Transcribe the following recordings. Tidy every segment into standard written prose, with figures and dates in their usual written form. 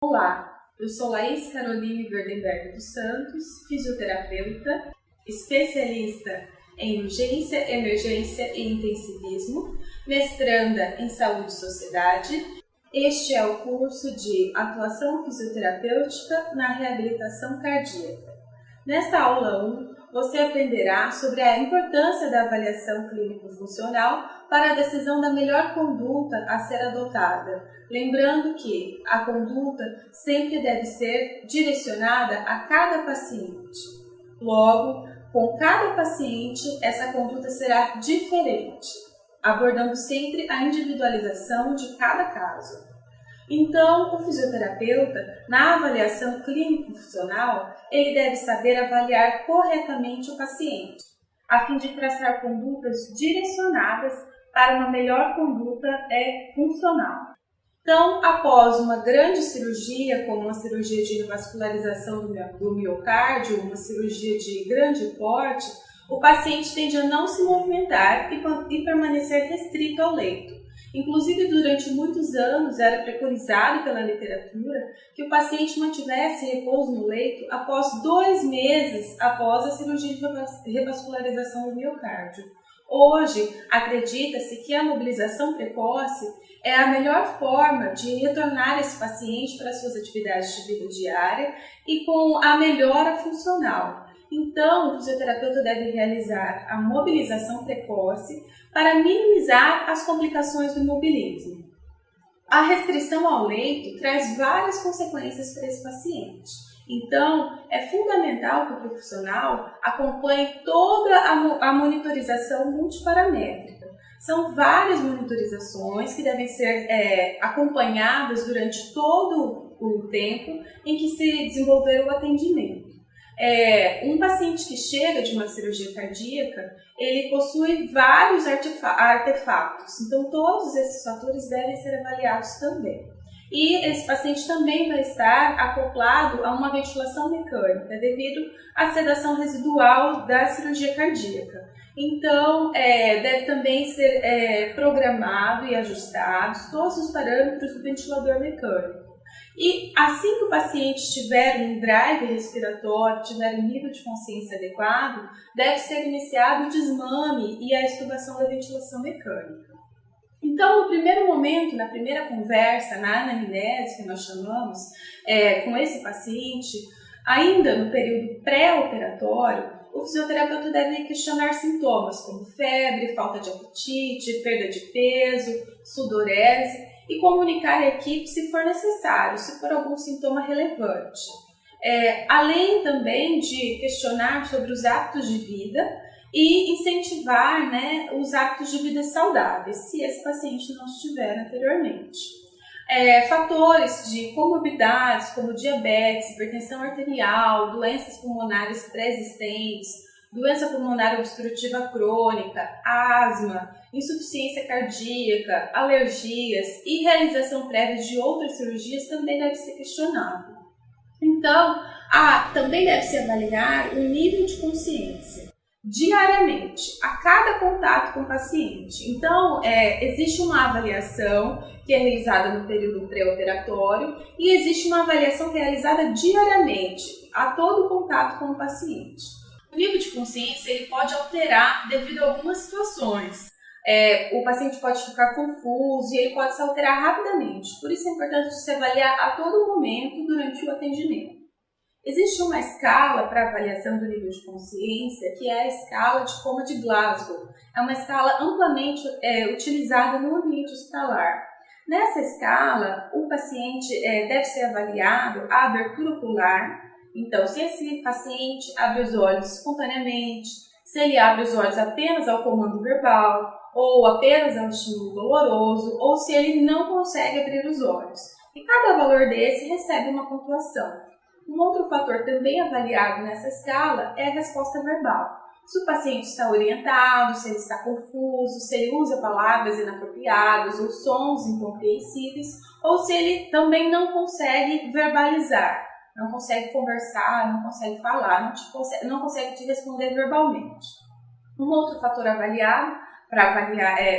Olá, eu sou Laís Caroline Verdenberg dos Santos, fisioterapeuta, especialista em urgência, emergência e intensivismo, mestranda em saúde e sociedade. Este é o curso de atuação fisioterapêutica na reabilitação cardíaca. Nesta aula 1, você aprenderá sobre a importância da avaliação clínico-funcional para a decisão da melhor conduta a ser adotada, lembrando que a conduta sempre deve ser direcionada a cada paciente. Logo, com cada paciente, essa conduta será diferente, abordando sempre a individualização de cada caso. Então, o fisioterapeuta, na avaliação clínico-funcional, ele deve saber avaliar corretamente o paciente, a fim de traçar condutas direcionadas para uma melhor conduta funcional. Então, após uma grande cirurgia, como uma cirurgia de revascularização do miocárdio, uma cirurgia de grande porte, o paciente tende a não se movimentar e permanecer restrito ao leito. Inclusive, durante muitos anos, era preconizado pela literatura que o paciente mantivesse repouso no leito após 2 meses após a cirurgia de revascularização do miocárdio. Hoje, acredita-se que a mobilização precoce é a melhor forma de retornar esse paciente para suas atividades de vida diária e com a melhora funcional. Então, o fisioterapeuta deve realizar a mobilização precoce para minimizar as complicações do imobilismo. A restrição ao leito traz várias consequências para esse paciente. Então, é fundamental que o profissional acompanhe toda a monitorização multiparamétrica. São várias monitorizações que devem ser acompanhadas durante todo o tempo em que se desenvolver o atendimento. Um paciente que chega de uma cirurgia cardíaca, ele possui vários artefatos, então todos esses fatores devem ser avaliados também. E esse paciente também vai estar acoplado a uma ventilação mecânica devido à sedação residual da cirurgia cardíaca. Então, deve também ser programado e ajustados todos os parâmetros do ventilador mecânico. E assim que o paciente tiver um drive respiratório, tiver um nível de consciência adequado, deve ser iniciado o desmame e a extubação da ventilação mecânica. Então, no primeiro momento, na primeira conversa, na anamnese que nós chamamos com esse paciente, ainda no período pré-operatório, o fisioterapeuta deve questionar sintomas como febre, falta de apetite, perda de peso, sudorese, e comunicar à equipe se for necessário, se for algum sintoma relevante. Além também de questionar sobre os hábitos de vida e incentivar os hábitos de vida saudáveis, se esse paciente não estiver anteriormente. Fatores de comorbidades como diabetes, hipertensão arterial, doenças pulmonares pré-existentes, doença pulmonar obstrutiva crônica, asma, insuficiência cardíaca, alergias e realização prévia de outras cirurgias também deve ser questionado. Então, também deve se avaliar o nível de consciência diariamente, a cada contato com o paciente. Então, existe uma avaliação que é realizada no período pré-operatório e existe uma avaliação realizada diariamente, a todo contato com o paciente. O nível de consciência ele pode alterar devido a algumas situações. O paciente pode ficar confuso e ele pode se alterar rapidamente. Por isso é importante se avaliar a todo momento durante o atendimento. Existe uma escala para avaliação do nível de consciência, que é a escala de coma de Glasgow. É uma escala amplamente utilizada no ambiente hospitalar. Nessa escala, o paciente deve ser avaliado a abertura ocular. Então, se esse paciente abre os olhos espontaneamente, se ele abre os olhos apenas ao comando verbal, ou apenas ao estímulo doloroso, ou se ele não consegue abrir os olhos. E cada valor desse recebe uma pontuação. Um outro fator também avaliado nessa escala é a resposta verbal. Se o paciente está orientado, se ele está confuso, se ele usa palavras inapropriadas ou sons incompreensíveis, ou se ele também não consegue verbalizar. Não consegue conversar, não consegue falar, não consegue te responder verbalmente. Um outro fator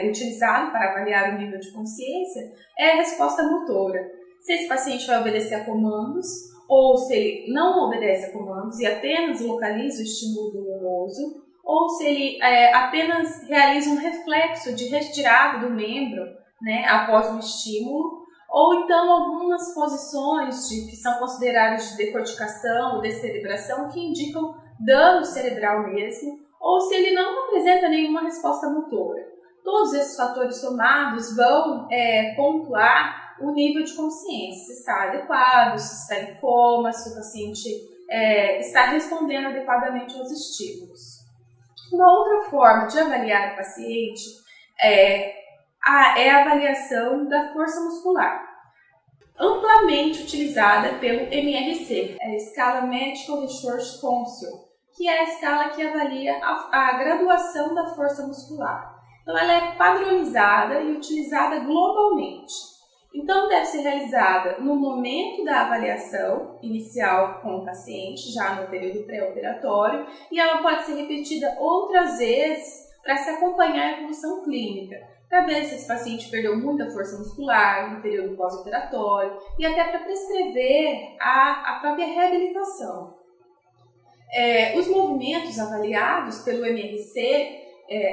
utilizado para avaliar o nível de consciência é a resposta motora. se esse paciente vai obedecer a comandos ou se ele não obedece a comandos e apenas localiza o estímulo doloroso, ou se ele apenas realiza um reflexo de retirada do membro, né, após o estímulo, ou então algumas posições que são consideradas de decorticação ou descerebração que indicam dano cerebral mesmo, ou se ele não apresenta nenhuma resposta motora. Todos esses fatores somados vão pontuar o nível de consciência, se está adequado, se está em coma, se o paciente está respondendo adequadamente aos estímulos. Uma outra forma de avaliar o paciente é a avaliação da força muscular, amplamente utilizada pelo MRC, a escala Medical Resource Council, que é a escala que avalia a graduação da força muscular. Então, ela é padronizada e utilizada globalmente. Então, deve ser realizada no momento da avaliação inicial com o paciente, já no período pré-operatório, e ela pode ser repetida outras vezes para se acompanhar a evolução clínica, para ver se esse paciente perdeu muita força muscular no período pós-operatório e até para prescrever a própria reabilitação. Os movimentos avaliados pelo MRC,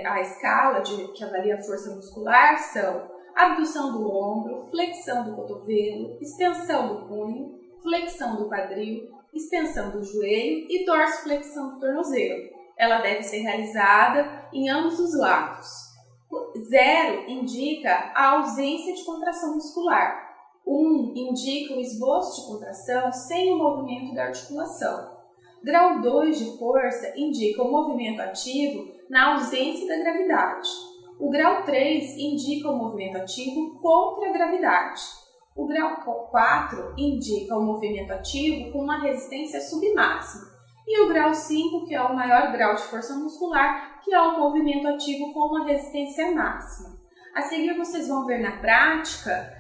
a escala que avalia a força muscular, são abdução do ombro, flexão do cotovelo, extensão do punho, flexão do quadril, extensão do joelho e dorsiflexão do tornozelo. Ela deve ser realizada em ambos os lados. 0 indica a ausência de contração muscular. 1 indica o esboço de contração sem o movimento da articulação. Grau 2 de força indica o movimento ativo na ausência da gravidade. O grau 3 indica o movimento ativo contra a gravidade. O grau 4 indica o movimento ativo com uma resistência submáxima. E o grau 5, que é o maior grau de força muscular, que é o movimento ativo com uma resistência máxima. A seguir, vocês vão ver na prática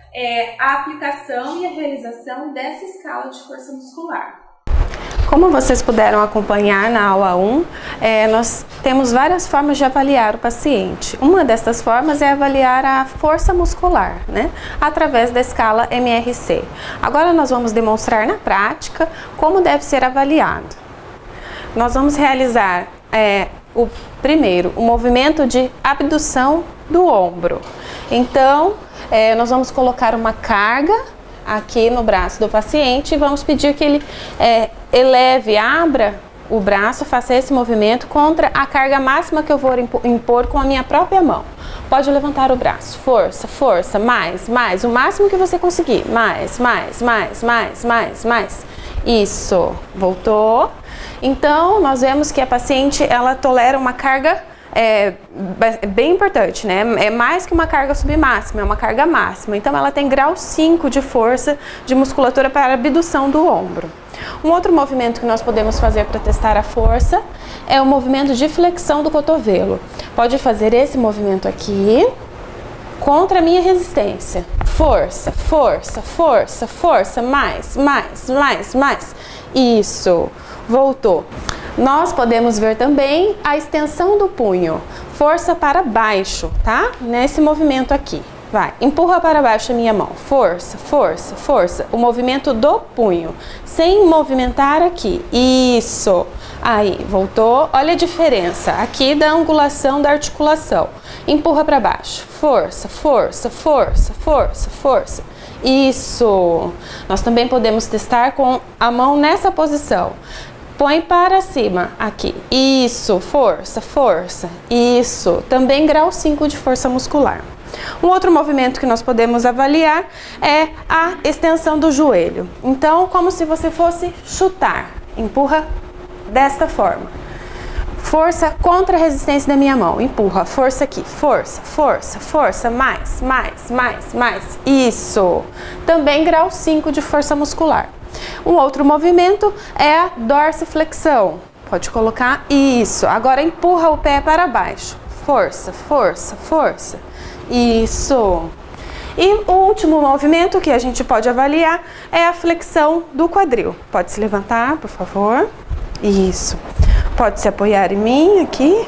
a aplicação e a realização dessa escala de força muscular. Como vocês puderam acompanhar na aula 1, nós temos várias formas de avaliar o paciente. Uma dessas formas é avaliar a força muscular, né, através da escala MRC. Agora nós vamos demonstrar na prática como deve ser avaliado. Nós vamos realizar primeiro o movimento de abdução do ombro. Então, nós vamos colocar uma carga aqui no braço do paciente e vamos pedir que ele abra o braço, faça esse movimento contra a carga máxima que eu vou impor com a minha própria mão. Pode levantar o braço, força, força, mais, o máximo que você conseguir, mais. Isso, voltou. Então, nós vemos que a paciente, ela tolera uma carga bem importante, né? É mais que uma carga submáxima, é uma carga máxima. Então, ela tem grau 5 de força de musculatura para abdução do ombro. Um outro movimento que nós podemos fazer para testar a força é o movimento de flexão do cotovelo. Pode fazer esse movimento aqui contra a minha resistência. Força, força, força, força, mais. Isso, voltou. Nós podemos ver também a extensão do punho, força para baixo, tá? Nesse movimento aqui. Vai, empurra para baixo a minha mão, força, força, força. O movimento do punho, sem movimentar aqui. Isso. Aí, voltou. Olha a diferença aqui da angulação da articulação. Empurra para baixo, força, força, força, força, força. Isso. Nós também podemos testar com a mão nessa posição. Põe para cima, aqui. Isso, força, força. Isso. Também grau 5 de força muscular. Um outro movimento que nós podemos avaliar é a extensão do joelho. Então, como se você fosse chutar. Empurra desta forma. Força contra a resistência da minha mão. Empurra, força aqui. Força, força, força. Mais. Isso. Também grau 5 de força muscular. Um outro movimento é a dorsiflexão. Pode colocar isso. Agora empurra o pé para baixo. Força, força, força. Isso. E o último movimento que a gente pode avaliar é a flexão do quadril. Pode se levantar, por favor. Isso. Pode se apoiar em mim aqui.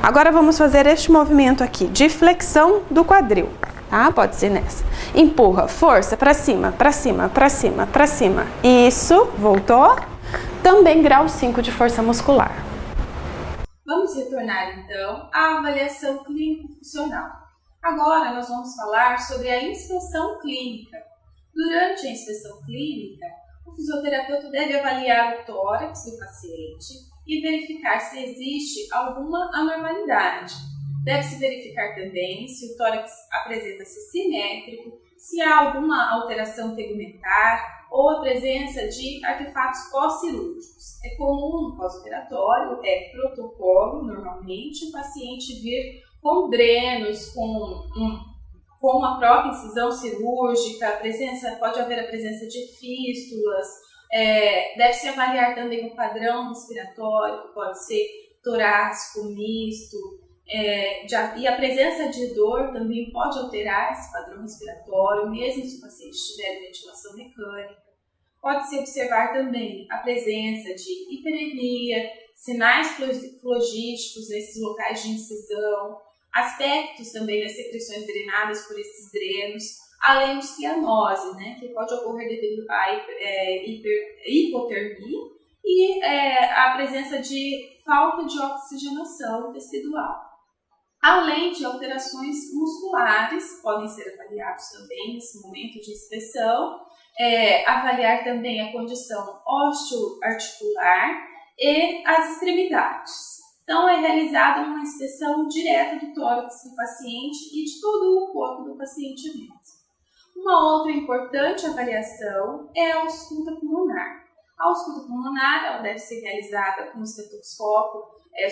Agora vamos fazer este movimento aqui de flexão do quadril. tá? Pode ser nessa. Empurra, força, pra cima, pra cima, pra cima, pra cima. Isso, voltou. Também grau 5 de força muscular. Vamos retornar, então, à avaliação clínico-funcional. Agora, nós vamos falar sobre a inspeção clínica. Durante a inspeção clínica, o fisioterapeuta deve avaliar o tórax do paciente e verificar se existe alguma anormalidade. Deve-se verificar também se o tórax apresenta-se simétrico, se há alguma alteração tegumentar ou a presença de artefatos pós-cirúrgicos. É comum no pós-operatório, é protocolo, normalmente, o paciente vir com drenos, com a própria incisão cirúrgica, pode haver a presença de fístulas, deve-se avaliar também o padrão respiratório, que pode ser torácico, misto, e a presença de dor também pode alterar esse padrão respiratório, mesmo se o paciente tiver ventilação mecânica. Pode-se observar também a presença de hiperemia, sinais flogísticos nesses locais de incisão, aspectos também das secreções drenadas por esses drenos, além de cianose, né, que pode ocorrer devido à hipotermia e a presença de falta de oxigenação tecidual. Além de alterações musculares, podem ser avaliados também nesse momento de inspeção, avaliar também a condição osteoarticular e as extremidades. Então, é realizada uma inspeção direta do tórax do paciente e de todo o corpo do paciente mesmo. Uma outra importante avaliação é a ausculta pulmonar. A ausculta pulmonar ela deve ser realizada com o estetoscópio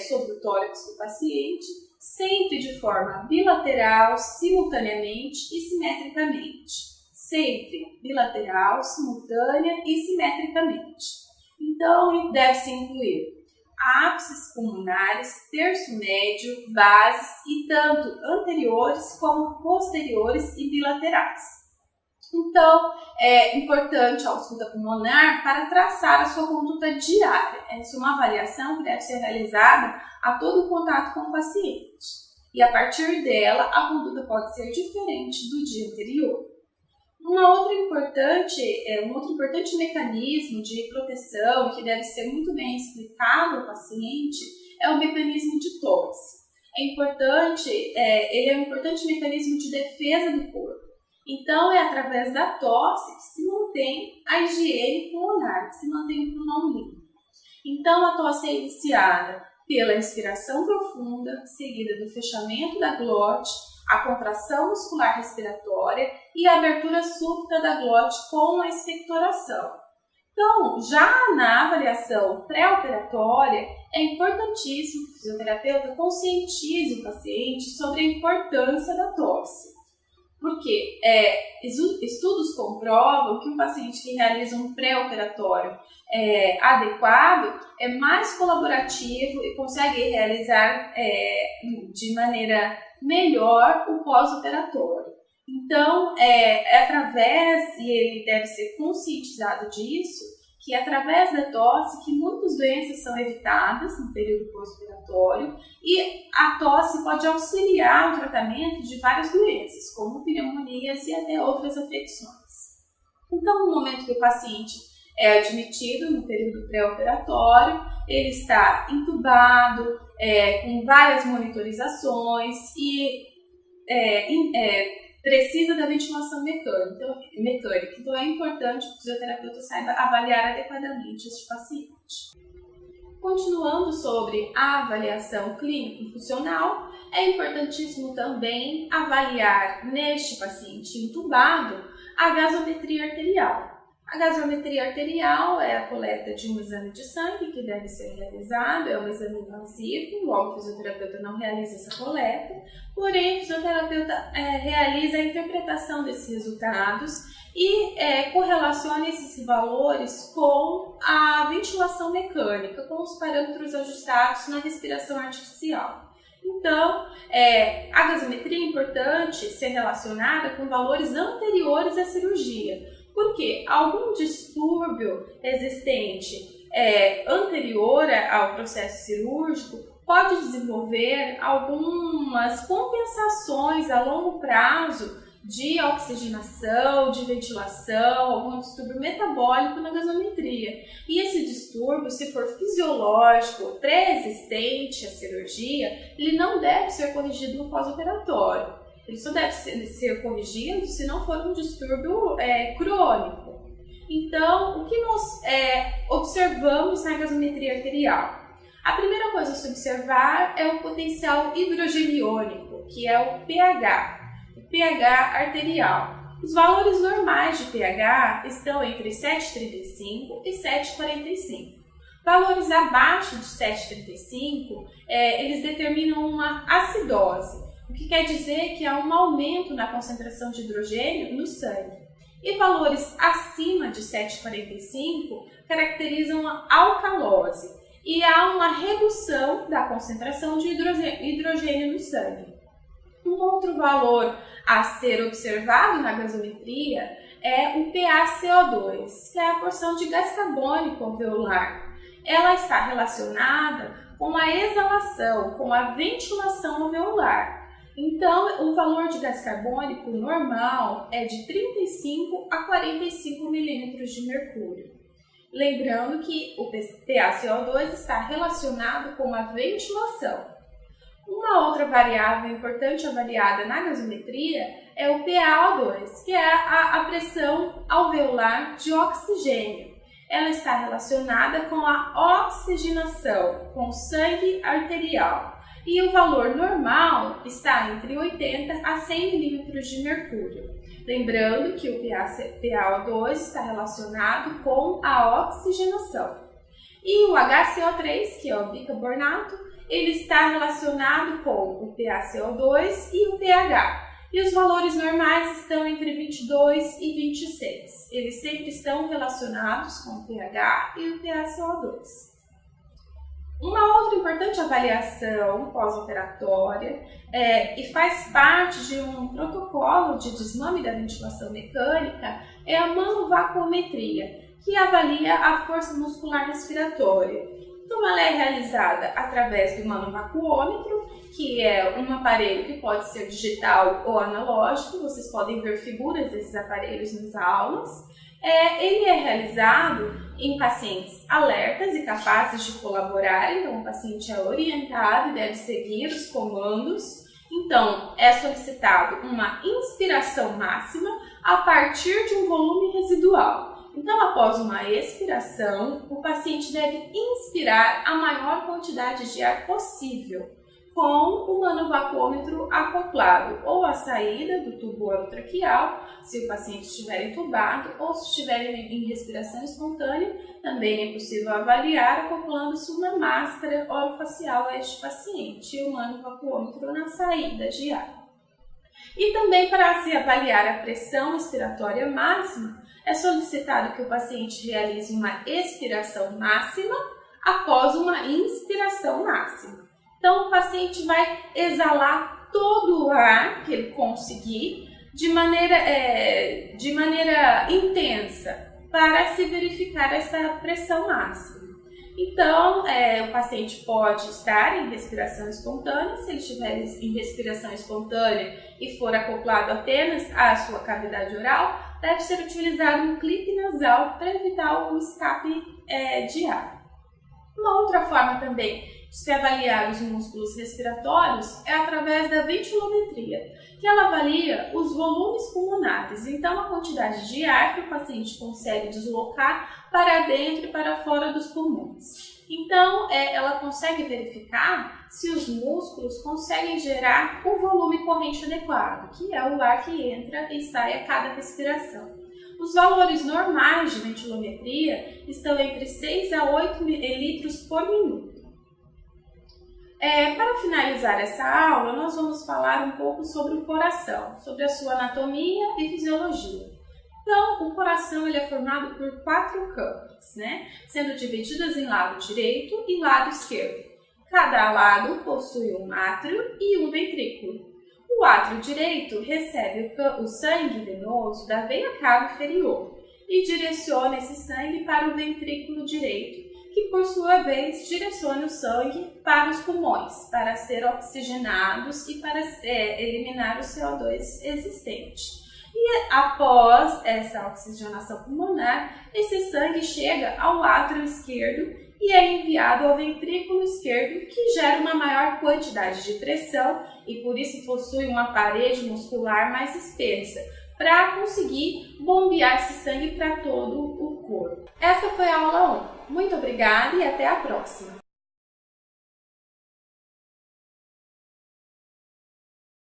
sobre o tórax do paciente, sempre de forma bilateral, simultaneamente e simetricamente. Sempre bilateral, simultânea e simetricamente. Então, deve-se incluir ápices pulmonares, terço médio, bases e tanto anteriores como posteriores e bilaterais. Então, é importante a ausculta pulmonar para traçar a sua conduta diária. Essa é uma avaliação que deve ser realizada a todo contato com o paciente. E a partir dela, a conduta pode ser diferente do dia anterior. Um outro importante mecanismo de proteção que deve ser muito bem explicado ao paciente é o mecanismo de tosse. Ele é um importante mecanismo de defesa do corpo. Então, é através da tosse que se mantém a higiene pulmonar, que se mantém o pulmão limpo. Então, a tosse é iniciada pela inspiração profunda, seguida do fechamento da glote, a contração muscular respiratória e a abertura súbita da glote com a expectoração. Então, já na avaliação pré-operatória, é importantíssimo que o fisioterapeuta conscientize o paciente sobre a importância da tosse. Porque estudos comprovam que um paciente que realiza um pré-operatório adequado é mais colaborativo e consegue realizar de maneira melhor o pós-operatório. Então, e ele deve ser conscientizado disso, que através da tosse que muitas doenças são evitadas no período pós-operatório e a tosse pode auxiliar o tratamento de várias doenças, como pneumonias e até outras afecções. Então, no momento que o paciente é admitido no período pré-operatório, ele está entubado, com várias monitorizações e precisa da ventilação mecânica. Então, é importante que o fisioterapeuta saiba avaliar adequadamente este paciente. Continuando sobre a avaliação clínico-funcional, é importantíssimo também avaliar neste paciente entubado a gasometria arterial. A gasometria arterial é a coleta de um exame de sangue que deve ser realizado, é um exame invasivo, logo o fisioterapeuta não realiza essa coleta, porém o fisioterapeuta realiza a interpretação desses resultados e correlaciona esses valores com a ventilação mecânica, com os parâmetros ajustados na respiração artificial. Então, a gasometria é importante ser relacionada com valores anteriores à cirurgia, porque algum distúrbio existente anterior ao processo cirúrgico pode desenvolver algumas compensações a longo prazo de oxigenação, de ventilação, algum distúrbio metabólico na gasometria. E esse distúrbio, se for fisiológico, pré-existente à cirurgia, ele não deve ser corrigido no pós-operatório. Ele só deve ser corrigido se não for um distúrbio crônico. Então, o que nós observamos na gasometria arterial? A primeira coisa a se observar é o potencial hidrogeniônico, que é o pH. pH arterial. Os valores normais de pH estão entre 7,35 e 7,45. Valores abaixo de 7,35, eles determinam uma acidose, o que quer dizer que há um aumento na concentração de hidrogênio no sangue. E valores acima de 7,45 caracterizam a alcalose e há uma redução da concentração de hidrogênio no sangue. Um outro valor a ser observado na gasometria é o PaCO2, que é a porção de gás carbônico alveolar. Ela está relacionada com a exalação, com a ventilação alveolar. Então, o valor de gás carbônico normal é de 35 a 45 milímetros de mercúrio. Lembrando que o PaCO2 está relacionado com a ventilação. Uma outra variável importante avaliada na gasometria é o PaO2, que é a pressão alveolar de oxigênio. Ela está relacionada com a oxigenação, com o sangue arterial. E o valor normal está entre 80 a 100 milímetros de mercúrio. Lembrando que o PaO2 está relacionado com a oxigenação. E o HCO3, que é o bicarbonato, ele está relacionado com o PaCO2 e o pH. E os valores normais estão entre 22 e 26. Eles sempre estão relacionados com o pH e o PaCO2. Uma outra importante avaliação pós-operatória e faz parte de um protocolo de desmame da ventilação mecânica é a manovacuometria, que avalia a força muscular respiratória. Então, ela é realizada através do manovacuômetro, que é um aparelho que pode ser digital ou analógico. Vocês podem ver figuras desses aparelhos nas aulas. Ele é realizado em pacientes alertas e capazes de colaborar. Então, o paciente é orientado e deve seguir os comandos. Então, é solicitado uma inspiração máxima a partir de um volume residual. Então, após uma expiração, o paciente deve inspirar a maior quantidade de ar possível, com o manovacuômetro acoplado ou à saída do tubo orotraqueal, se o paciente estiver entubado, ou se estiver em respiração espontânea, também é possível avaliar acoplando-se uma máscara orofacial a este paciente e o manovacuômetro na saída de ar. E também para se avaliar a pressão expiratória máxima, é solicitado que o paciente realize uma expiração máxima após uma inspiração máxima. Então, o paciente vai exalar todo o ar que ele conseguir de maneira intensa para se verificar essa pressão máxima. Então, o paciente pode estar em respiração espontânea. Se ele estiver em respiração espontânea e for acoplado apenas à sua cavidade oral, deve ser utilizado um clipe nasal para evitar o escape de ar. Uma outra forma também de se avaliar os músculos respiratórios é através da ventilometria, que ela avalia os volumes pulmonares, então a quantidade de ar que o paciente consegue deslocar para dentro e para fora dos pulmões. Então, ela consegue verificar se os músculos conseguem gerar o volume corrente adequado, que é o ar que entra e sai a cada respiração. Os valores normais de ventilometria estão entre 6 a 8 litros por minuto. Para finalizar essa aula, nós vamos falar um pouco sobre o coração, sobre a sua anatomia e fisiologia. Então, o coração ele é formado por 4 câmaras, sendo divididas em lado direito e lado esquerdo. Cada lado possui um átrio e um ventrículo. O átrio direito recebe o sangue venoso da veia cava inferior e direciona esse sangue para o ventrículo direito, que por sua vez direciona o sangue para os pulmões, para ser oxigenados e para eliminar o CO2 existente. E após essa oxigenação pulmonar, esse sangue chega ao átrio esquerdo e é enviado ao ventrículo esquerdo, que gera uma maior quantidade de pressão e por isso possui uma parede muscular mais espessa, para conseguir bombear esse sangue para todo o corpo. Essa foi a aula 1. Muito obrigada e até a próxima!